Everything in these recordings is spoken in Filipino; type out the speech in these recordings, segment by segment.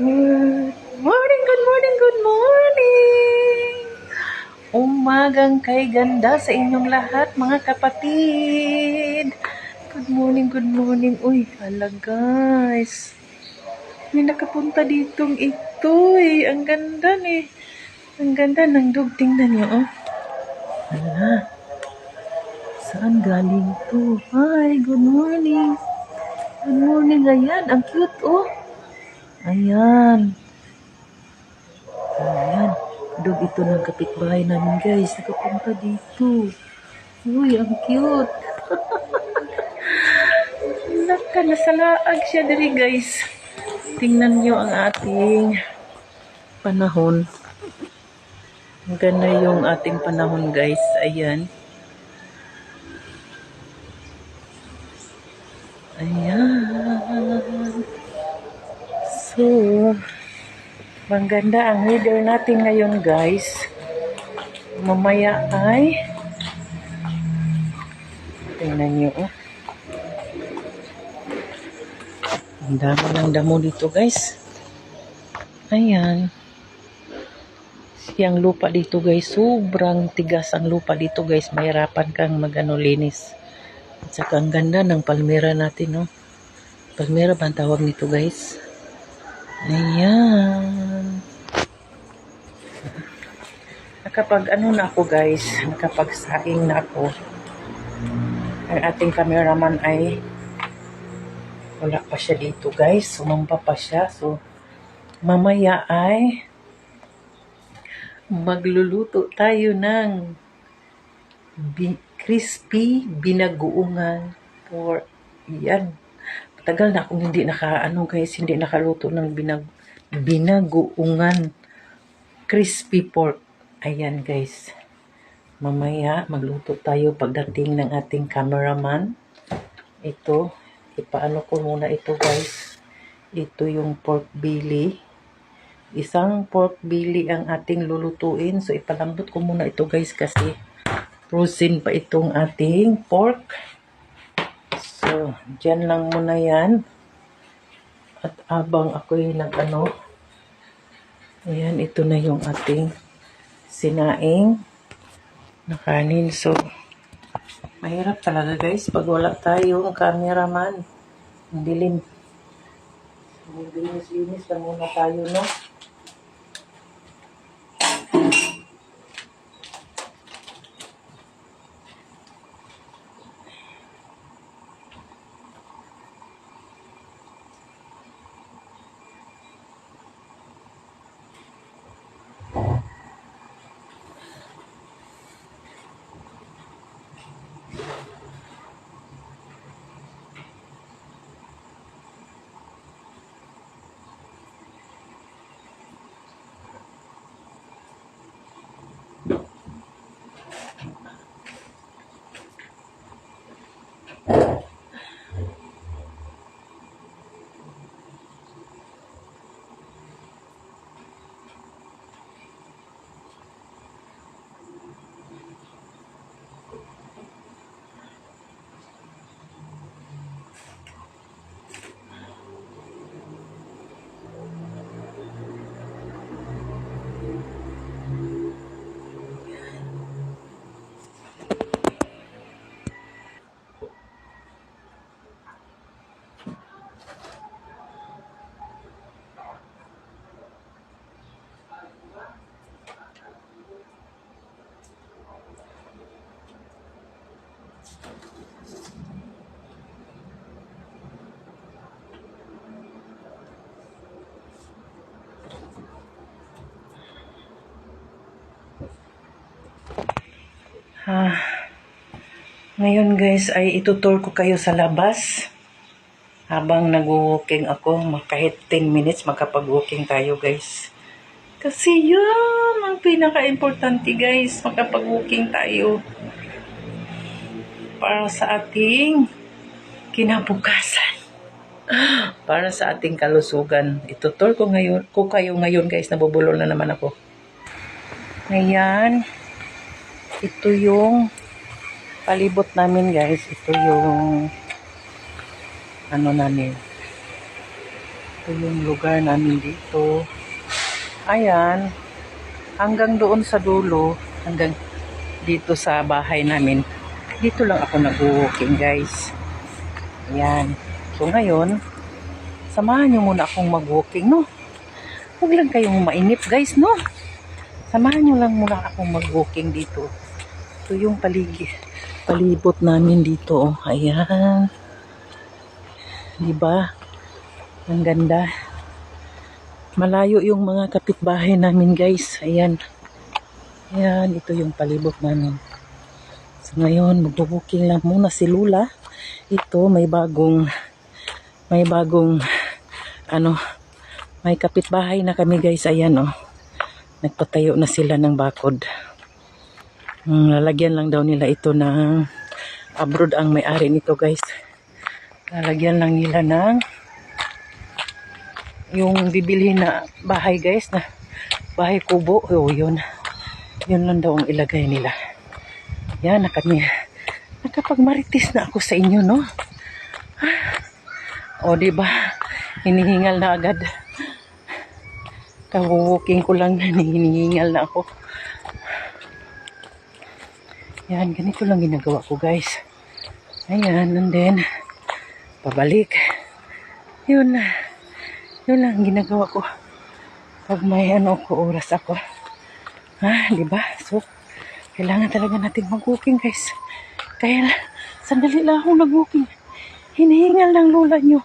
Good morning, good morning, good morning! Umagang kay ganda sa inyong lahat, mga kapatid! Good morning, good morning. Uy, hala guys. May nakapunta ditong ito eh. Ang ganda eh. Ang ganda ng dog. Tingnan niyo oh. Hala. Saan galing to? Hi, good morning. Good morning, ayan. Ang cute oh. Ayan. Ayan. Dog ito ng kapitbahay namin guys. Nakapunta dito. Uy, ang cute. Naka, nasalaag siya dali guys. Tingnan nyo ang ating panahon. Maganda yung ating panahon guys. Ayan. Ayan. So, maganda ang weather natin ngayon guys. Mamaya ay tingnan nyo oh. Ang dami ng damo dito guys. Ayan. Yung lupa dito guys, sobrang tigas ang lupa dito guys. Mahirapan kang linis. At saka ang ganda ng palmera natin no. Palmera ba ang tawag nito guys? Ayan. Nakapag na ako guys, nakapagsaing na ako. Ang ating cameraman ay wala pa siya dito guys, sumamba pa siya. So mamaya ay magluluto tayo ng crispy binagoongan pork. Yan. Tagal na akong hindi guys, hindi nakaluto ng binagoongan crispy pork. Ayan guys. Mamaya magluto tayo pagdating ng ating cameraman. Ito, ipaano ko muna ito guys. Ito yung pork belly. Isang pork belly ang ating lulutuin. So ipalambot ko muna ito guys kasi frozen pa itong ating pork. So, dyan lang muna yan. At abang ako'y ayan, ito na yung ating sinaing na kanin. So, mahirap talaga guys pag wala tayong cameraman. Ang dilim. Linis lang muna tayo, no? Ngayon guys ay itutur ko kayo sa labas habang nag-walking ako. Kahit 10 minutes makapag-walking tayo guys. Kasi yan ang pinaka-importante guys, makapag-walking tayo para sa ating kinabukasan. Para sa ating kalusugan. Itutur ko kayo ngayon guys, nabubulol na naman ako. Ngayon, ito yung palibot namin guys. Ito yung namin. Ito yung lugar namin dito. Ayan. Hanggang doon sa dulo. Hanggang dito sa bahay namin. Dito lang ako nag-walking guys. Ayan. So ngayon, samahan nyo muna akong mag-walking, no? Huwag lang kayong mainip guys, no? Samahan nyo lang muna akong mag-walking dito. Ito yung palibot namin dito. Ayan. Diba? Ang ganda. Malayo yung mga kapitbahay namin guys. Ayan. Ayan. Ito yung palibot namin. So ngayon, mag-walking lang muna si Lula. Ito, may bagong may kapitbahay na kami guys. Ayan oh. Nagpatayo na sila ng bakod. Lalagyan lang daw nila ito ng abroad ang may-ari nito guys. Lalagyan lang nila ng yung bibilhin na bahay guys, na bahay kubo. O yun lang daw ang ilagay nila. Yan, nakapagmarites na ako sa inyo, no? O diba, hinihingal na agad. Kawawaking ko lang, hinihingal na ako. Yan, ganito lang ginagawa ko guys. Ayan, and then pabalik. Yun lang ginagawa ko pag may oras ako. Diba? So, kailangan talaga natin mag-walking guys. Kaya sandali lang ako nag-walking. Hinihingal ng lola nyo.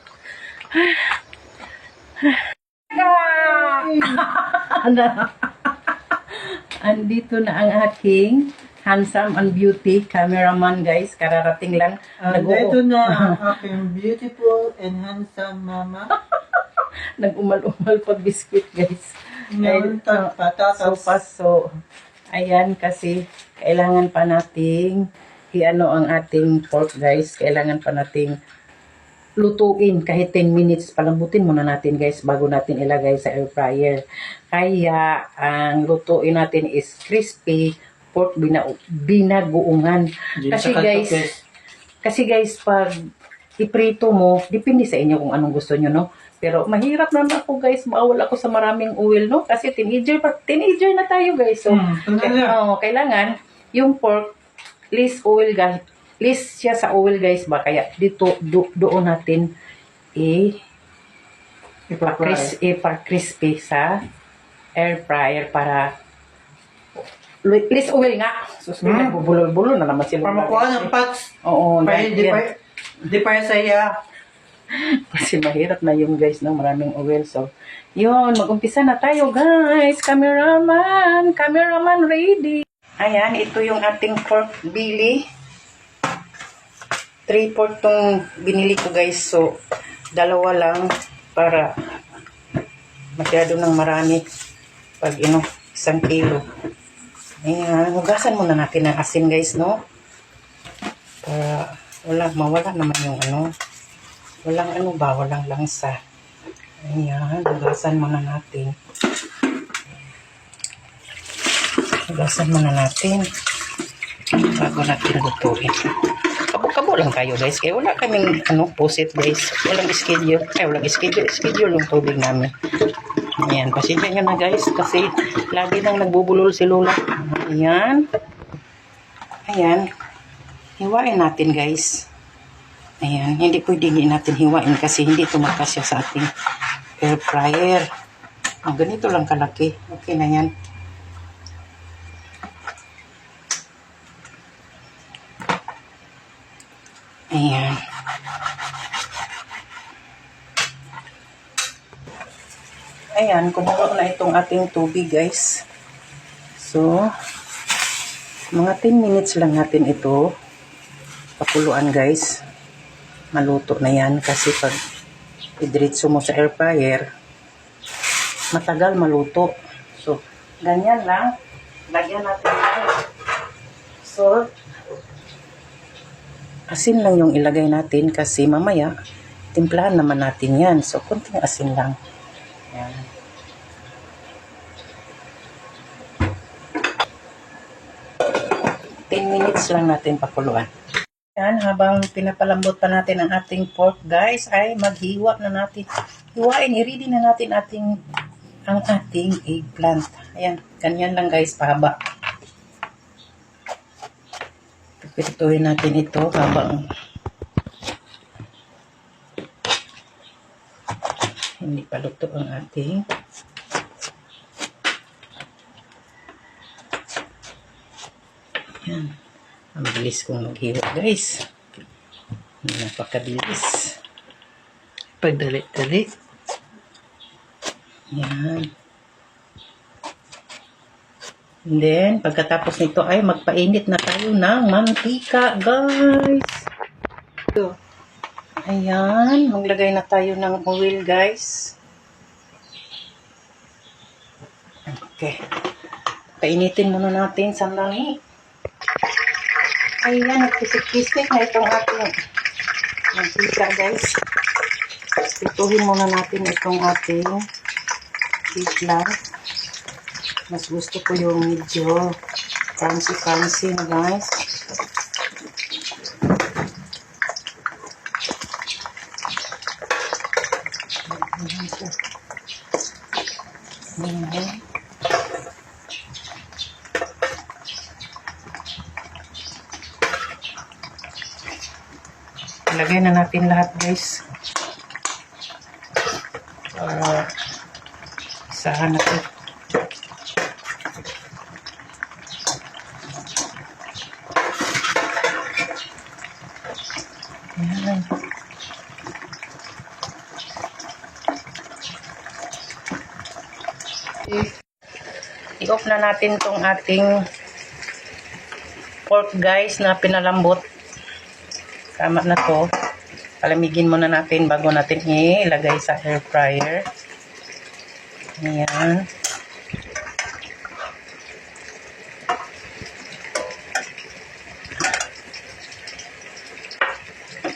Andito na ang aking handsome and beauty cameraman guys. Kararating lang. Andito na ang aking beautiful and handsome mama. Nag-umal-umal pag biscuit guys. Ngayon patatas. So, ayan kasi kailangan pa nating ang ating pork guys. Kailangan pa nating lutuin kahit 10 minutes. Palambutin muna natin guys bago natin ilagay sa air fryer. Kaya ang lutuin natin is crispy pork binagoongan. Kasi guys pag iprito mo, depende sa inyo kung anong gusto nyo, no? Pero mahirap naman ako guys, bawal ako sa maraming oil, no? Kasi teenager na tayo guys. So, kailangan yung pork, least oil guys. Least siya sa oil guys ba? Kaya dito, doon natin ipa-crispy sa air fryer para least oil nga. Susunod, bubulol-bulol na naman sila. Para makuha ng fats. Oo, Di pa saya. Kasi mahirap na yung guys ng maraming oil. So, yun, mag-umpisa na tayo guys. Cameraman ready. Ayan, ito yung ating pork belly. 3 pork tong binili ko guys. So, dalawa lang para masyado ng marami pag 1 kilo. Ayan, hugasan muna natin ng asin guys, no? Para mawala naman yung walang langsa. Ayan, hugasan muna natin. Hugasan muna natin bago natin lutuin. Kabo-kabo lang tayo guys, kaya wala kaming pusit guys. Walang schedule. Schedule yung tubig namin. Ayan, pasensya nyo na guys kasi lagi nang nagbubulol si Lola. Ayan. Hiwain natin guys. Ayan, hindi pwede natin hiwain kasi hindi tumakas siya sa ating air fryer. Ganito lang kalaki. Okay na yan. Ayan. Ayan, kumulo na itong ating tubig guys. So, mga 10 minutes lang natin ito pakuluan guys. Maluto na yan kasi pag idiretso mo sa air fryer, matagal maluto. So, ganyan lang. Lagyan natin ng salt. Asin lang yung ilagay natin kasi mamaya, timplahan naman natin yan. So, konting asin lang. Yan. Minutes lang natin pakuluan. Yan, habang pinapalambot pa natin ang ating pork guys, ay maghiwa na natin. hiwain, i-ready na natin ang ating eggplant. Ayan, ganyan lang guys, pahaba. Pipirituhin natin ito habang hindi pa luto ang ating yan. Ang bilis kong maghiwa guys. Napakabilis. Pagdali-dali. Yan. And then, pagkatapos nito ay magpainit na tayo ng mantika guys. Ito. Ayan, maglagay na tayo ng oil guys. Okay. Painitin muna natin sandali. Ayan, nagkisik-kisik na itong ating mantika guys. Ituhin muna natin itong ating eggplant. Mas gusto ko yung medyo crunchy na guys. Ayan. Ilagay na natin lahat guys. Para isahan natin. Ayan. I-off na natin tong ating pork guys na pinalambot. Tama na to. Palamigin muna natin bago natin ilagay sa air fryer. Ayan.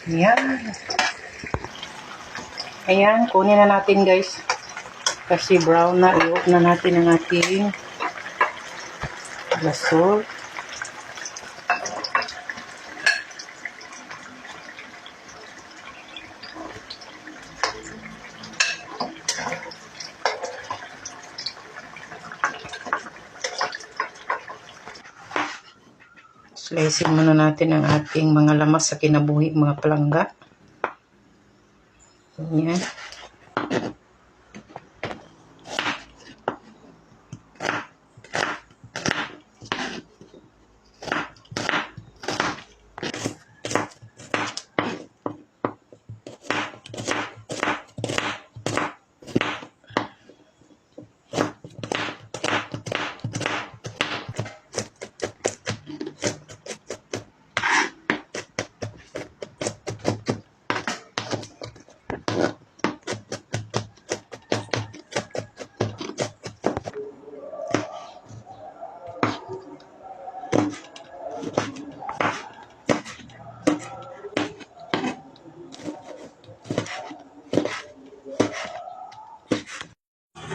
Ayan. Ayan, kunin na natin guys. Kasi brown na, i-off na natin ang ating gasol. Slicing muna natin ang ating mga lamas sa kinabuhi, mga palangga. Ayan.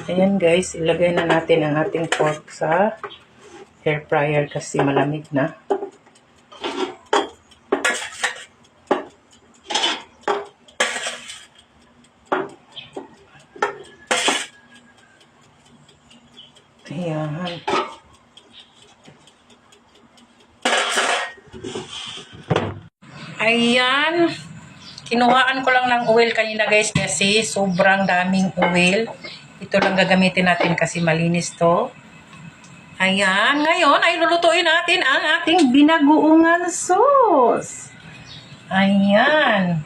Ayan guys, ilagay na natin ang ating pork sa air fryer kasi malamig na. Ayan. Ayan. Kinuhaan ko lang ng oil kanina guys kasi sobrang daming oil. Ito lang gagamitin natin kasi malinis to. Ayan. Ngayon ay lulutuin natin ang ating binagoongan sauce. Ayan.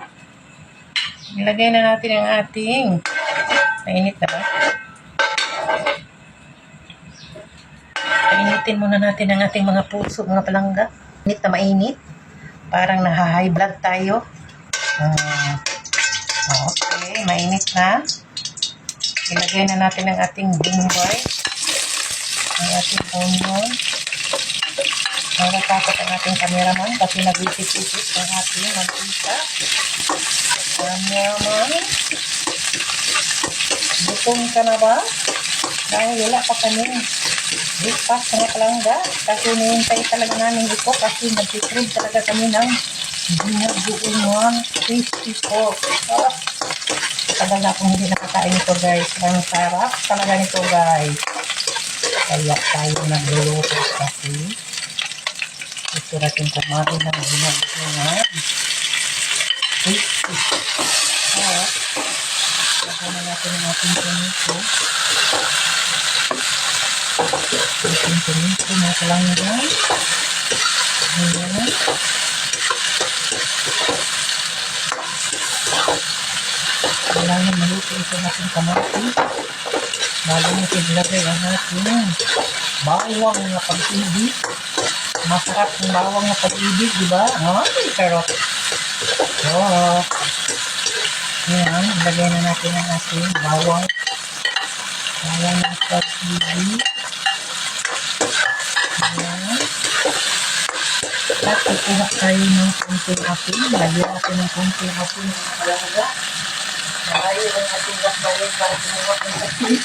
Ilagay na natin ang ating mainit na ba? Painitin muna natin ang ating mga puso, mga palangga. Mainit na mainit. Parang naha-high blood tayo. Okay, mainit na. Ilagay na natin ang ating bombay. Ang ating onion. Nakatakot ang ating cameraman kasi nag-isip-isip ang ating mantika. Cameraman. Gutom ka na ba? Dahil wala pa kami breakfast mga palangga. Kasi nihintay talaga namin ito kasi nag-crave talaga kami ng binagoongan crispy pork. matagal na akong hindi nakakain ito guys. Ang sarap talaga nito guys. Kaya tayo nagluluto kasi gusto natin kumain ng ginagawa. Lagyan na natin ang ating tomato. Ating tomato na lang yan. Ayan. Kailangan maluto ito natin kamati. Bago natin ilagay ang ating bawang na pag-ibig. Masarap yung bawang na pag-ibig, diba? Ay, karot. So, ayan, ilagay na natin ang ating bawang. Bawang na pag-ibig. Ayan. At kukuha tayo ng konting asin. Lagyan natin ng konting asin ng talaga. Ayaw ang ating gasbayan para kumuha ng asin.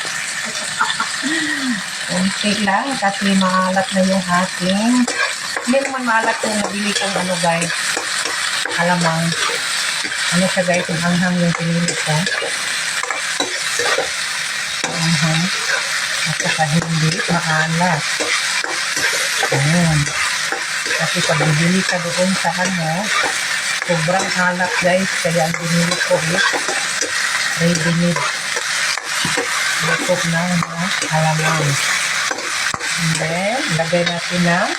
Konti lang kasi maalat na yung ating. Hindi naman maalat yung nabili kong ano guys. Alamang. Ano siya guys, yung anghang yung pinili ko. Anghang. At saka hindi maalat. Ayan. Kasi pag bibili ka doon sa ano, sobrang alat guys. Kaya ang binili ko is ready-made. Lukot na alamang. And then, lagyan natin ng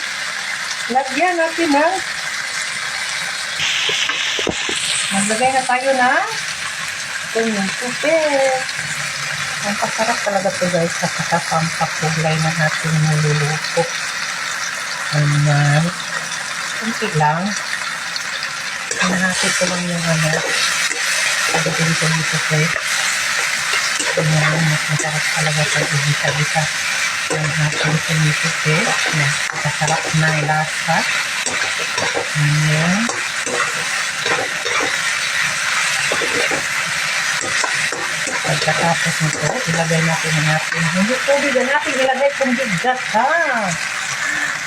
maglagay na tayo ng tubig. Ang pasarap talaga ito guys at saka pampakulay na natin niluluto. Ayan. Kunti lang. Hinahatid ko lang yung ano. Pagdating ko dito guys. Ayan. Mas masarap talaga pag ibisa-bisa. Ang ating tomato paste. Masarap na ilasa. Ayan. Pagkatapos nito, ilagay natin ang ating hindi tubig na natin ilagay kundi gata.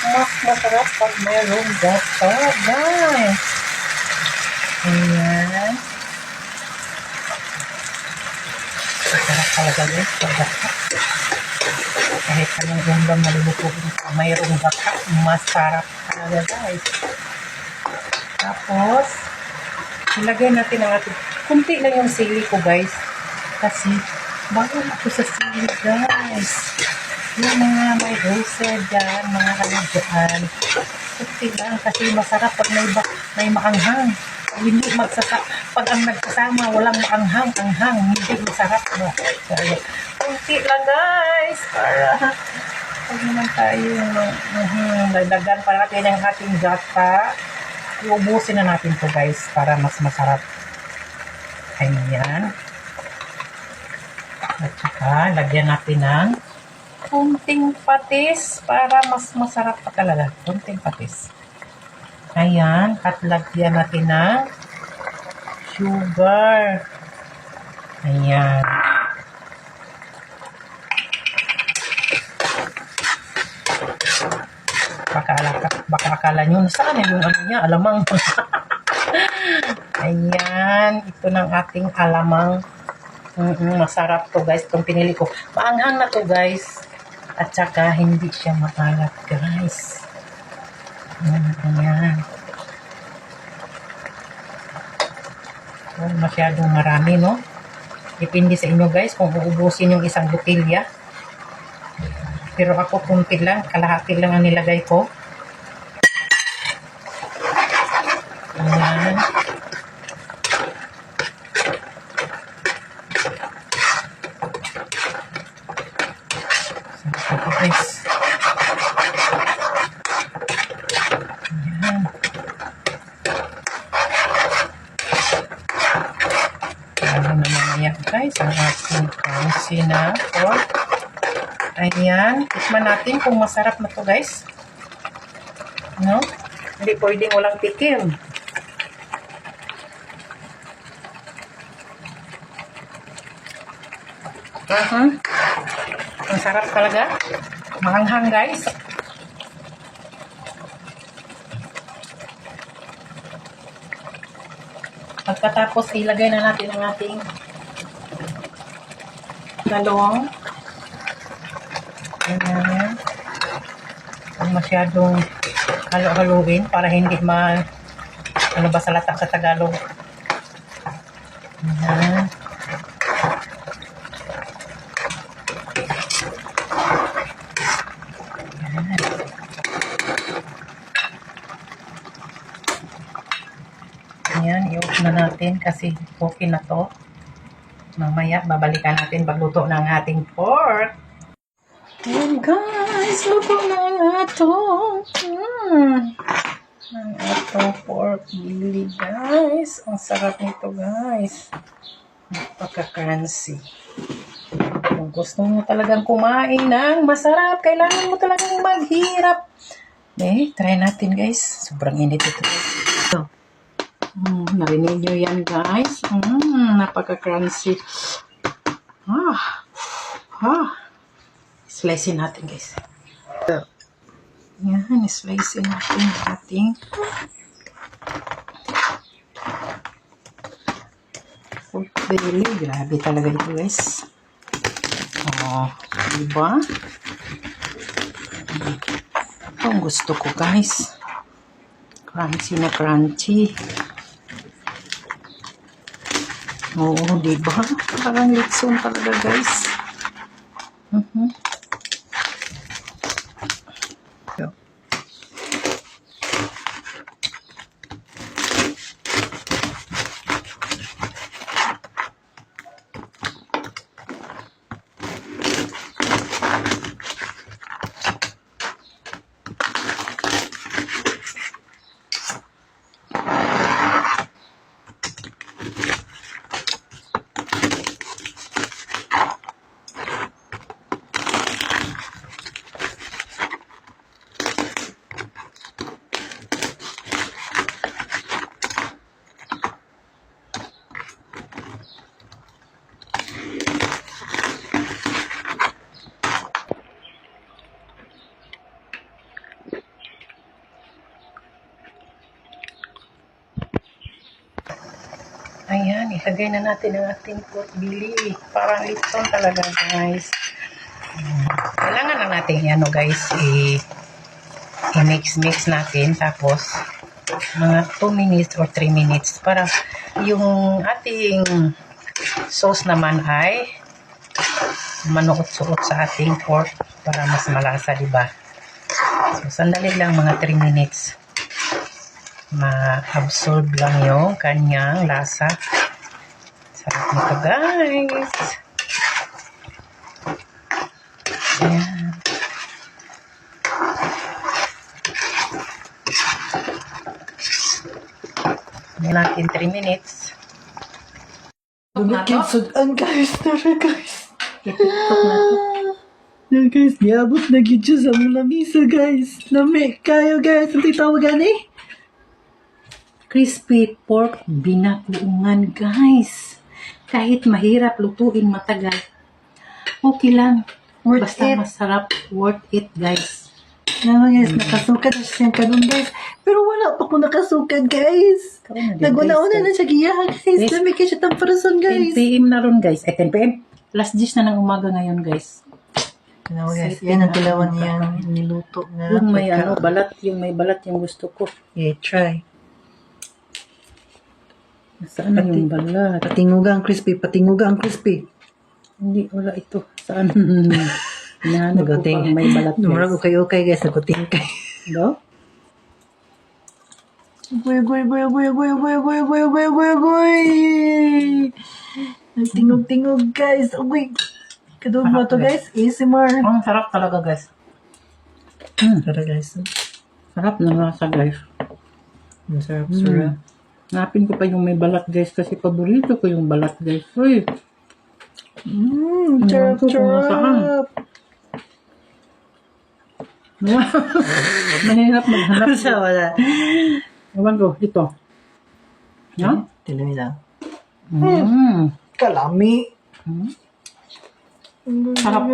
Mas masarap pag mayroong gata, guys. Ayan. Masarap talaga guys pag gata. Kahit anong ulam na lulutuin pa mayroong gata, masarap talaga guys. Tapos, ilagay natin ang ating kunti lang yung sili ko guys. Kasi, bago ako sa sili guys. Yung mga may roasted dyan, mga kalagyan. Kunti lang kasi masarap pag may maanghang. Hindi pag ang nagsasama, walang maanghang, hindi masarap. No? Kaya, kunti lang guys. Para, pag naman tayo, dagdagan pa natin ang ating gata. Iubusin na natin to guys para mas masarap. Ayan. At saka, lagyan natin ng kunting patis para mas masarap pa talaga. Kunting patis. Ayan. At lagyan natin ng sugar. Ayan. Baka akala nyo, saan yung ano niya? Alamang. Ayan. Ito ng ating alamang. Masarap to guys. Itong pinili ko. Maanghang na to guys. At saka hindi siya maalat guys. Ayan. Masyadong marami no. Depende sa inyo guys kung uubusin yung isang botilya. Pero ako kunti lang. Kalahati lang ang nilagay ko. Ayan. Sarap guys. Ayan. Lalo na mamaya guys ang ating fancy na pork. Ayan. Tikman natin kung masarap na to guys. No? Hindi pwedeng walang tikim. Ang sarap talaga. Mahanghang guys. Pagkatapos ilagay na natin ang ating talong. Ganyan. Huwag masyadong halo-haluin para hindi ano ba salata sa Tagalog. Ayan. Ayan, i-off na natin kasi okay na to. Mamaya, babalikan natin pagluto ng ating pork. Ayan guys, luto na ang atong ang atong pork belly guys. Ang sarap nito guys. Napaka-crunchy. Kung gusto mo talagang kumain ng masarap, kailangan mo talagang maghirap. Try natin guys. Sobrang init ito. Narinig nyo yan guys. Napaka-crunchy. Slicein natin guys. Yan, slicein natin ating pork belly. Grabe talaga ito guys. Diba? Ito ang gusto ko guys. Crunchy na crunchy. Diba? Parang litson talaga guys. Ayan, ilagay na natin ang ating pork belly. Parang litson talaga guys. Kailangan lang natin guys, i-mix natin. Tapos, mga 2 minutes or 3 minutes para yung ating sauce naman ay manuot-suot sa ating pork para mas malasa, diba? So, sandali lang mga 3 minutes. Ma-absorb lang yung kanyang lasa. Sarap nito guys. Ayan. Natin 3 minutes. Sudan guys, tara guys. Yan guys, niabot na gidyo sa mga lamisa guys. Lami kayo guys, ang titawagan Crispy pork binagoongan guys. Kahit mahirap lutuin matagal, okay lang. Basta masarap, worth it guys. Naman guys, nakasukad na siya kadun guys. Pero wala pa ko nakasukad guys. Naguna-una na siya giyahan guys. Yes. Dami kayo siya tamparason 10 guys. PM na ron guys. 10 PM. Last 10 na ng umaga ngayon guys. Ano guys, yan ang kulawan niya niluto na. Yung may balat, yung may balat yung gusto ko. Yeah, try. Saan na yung balat? Patingugang crispy, patingugang crispy. Hindi, wala ito. Saan? Hinahanap ko pang may balat Numara guys. ko kayo guys, naguting kayo. No? Goy. Tingog guys. Uy. Kadug mo to guys. ASMR. Ang sarap talaga guys. Tara guys. Sarap na lasa guys. Sarap. Hanapin ko pa yung may balat guys kasi paborito ko yung balat guys. Uy! Sarap. Mahirap maghanap. Sa wala. Ewan ko, ito. No? Tinuloy lang. Kalami. Sarap.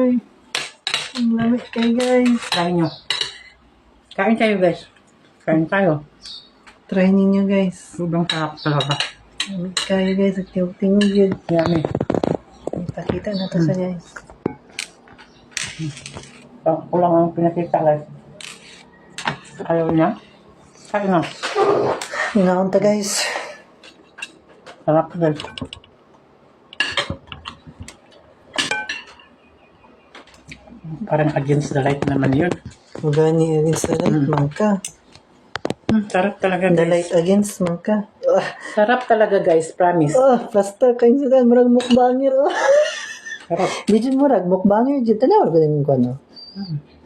Ang lamig kayo guys. Try nyo. Kain tayo guys. Kain tayo. Try ninyo guys. Sobrang sarap talaga. Lamig kayo guys. Tingog yun. Yummy. Nakita na to sa guys. Ako lang ang pinakita guys. Ayaw niya. Kain na. Hinaunta guys. Sarap guys. Parang against the light naman yun. Gani against the light, mangka. Sarap talaga The guys. light against, mangka. Sarap talaga guys, promise. Basta kain sila, murag mukbangir. Sarap. Di dyan murag, mukbangir dyan. Tanaw, ganun ko ano.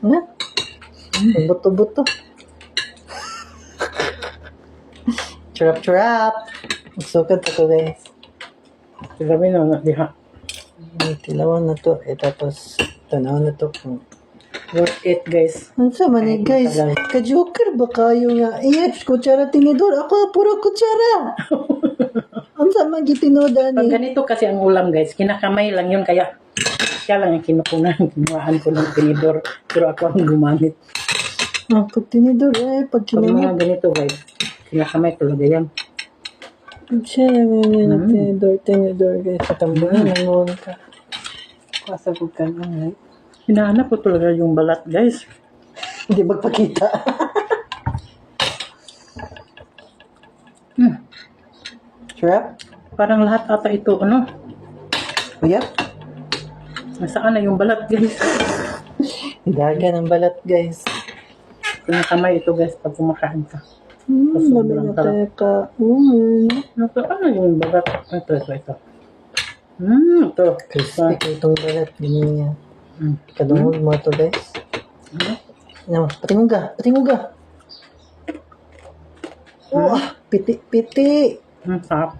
Na? Buto-buto. Churap. Magsukat ako guys. Sabi na, diha. Tilawan na to. Tapos, tanaw na to. Worth it guys. Ano sa mani guys? Ka-joker ba kayo nga? Yes, kutsara tinidor. Ako, puro kutsara. Ano sa mga gitinoda Pag ni? ganito kasi ang ulam guys, kinakamay lang yun. Kaya siya lang ang kinukunan. Kinuhaan ko ng tinidor. Pero ako ang gumamit. Pag tinidor pag Pag mga kinamit. ganito guys, kinakamay talaga yan. Siya, tinidor guys. Katambuhin, nanguhan ka. Pasagod ka lang, Hinahanap ko talaga yung balat guys. Hindi magpakita. Churap? Parang lahat ata ito, ano? Uyap? Nasaan na yung balat guys? Hilaga ng balat guys. Kinakamay ito guys pag kumakain ka. Labi na teka. Ano yung balat? Ito. Ito. Crispy ko itong balat. Ganyan niya. Kadungog mo ito guys. Ano? Patingog ka. Piti. Sarap.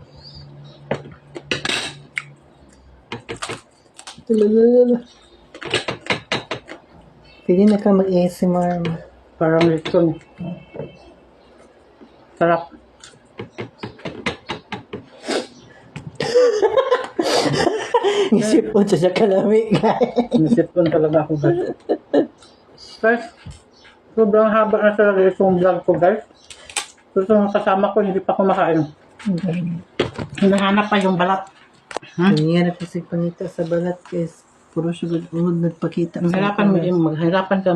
Tulalala. Pili na ka mag-ASMR. Parang lechon. Sarap. Isip po siya kalami guys. Nisipon talaga ako guys. Guys, sobrang haba na talaga itong vlog ko guys. So, mga kasama ko, hindi pa kumakain. Hinahanap pa yung balat. Nangyari kasi panita sa balat guys. Puro siya nagpakita. Maghirapan ka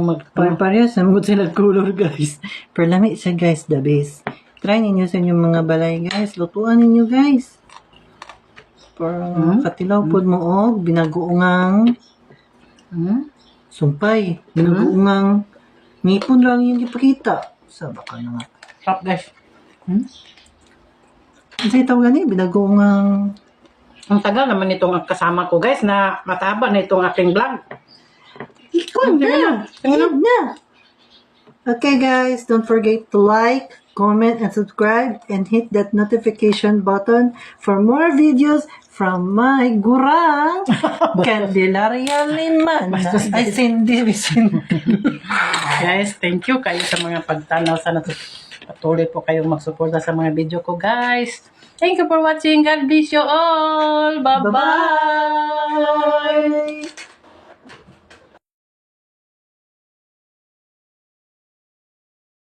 Parehas na mo sila color guys. Pero lami siya guys, the best. Try ninyo sa inyong mga balay guys. Lutuan ninyo guys. Para katilaw po mo binagoongang sumpay. Binagoongang ngipon lang yung ipakita. Sa baka na nga. Sarap guys. Kasi ito gani, binagoongang Ang tagal naman itong kasama ko guys na mataba na itong aking vlog. ikon na. Ikon na. Okay guys, don't forget to like, comment, and subscribe, and hit that notification button for more videos from my gurang Candelaria Liman. Ay, Cindy. Guys, thank you kayo sa mga pagtanaw. Sana patuloy po kayong magsuporta sa mga video ko guys. Thank you for watching. God bless you all. Bye-bye.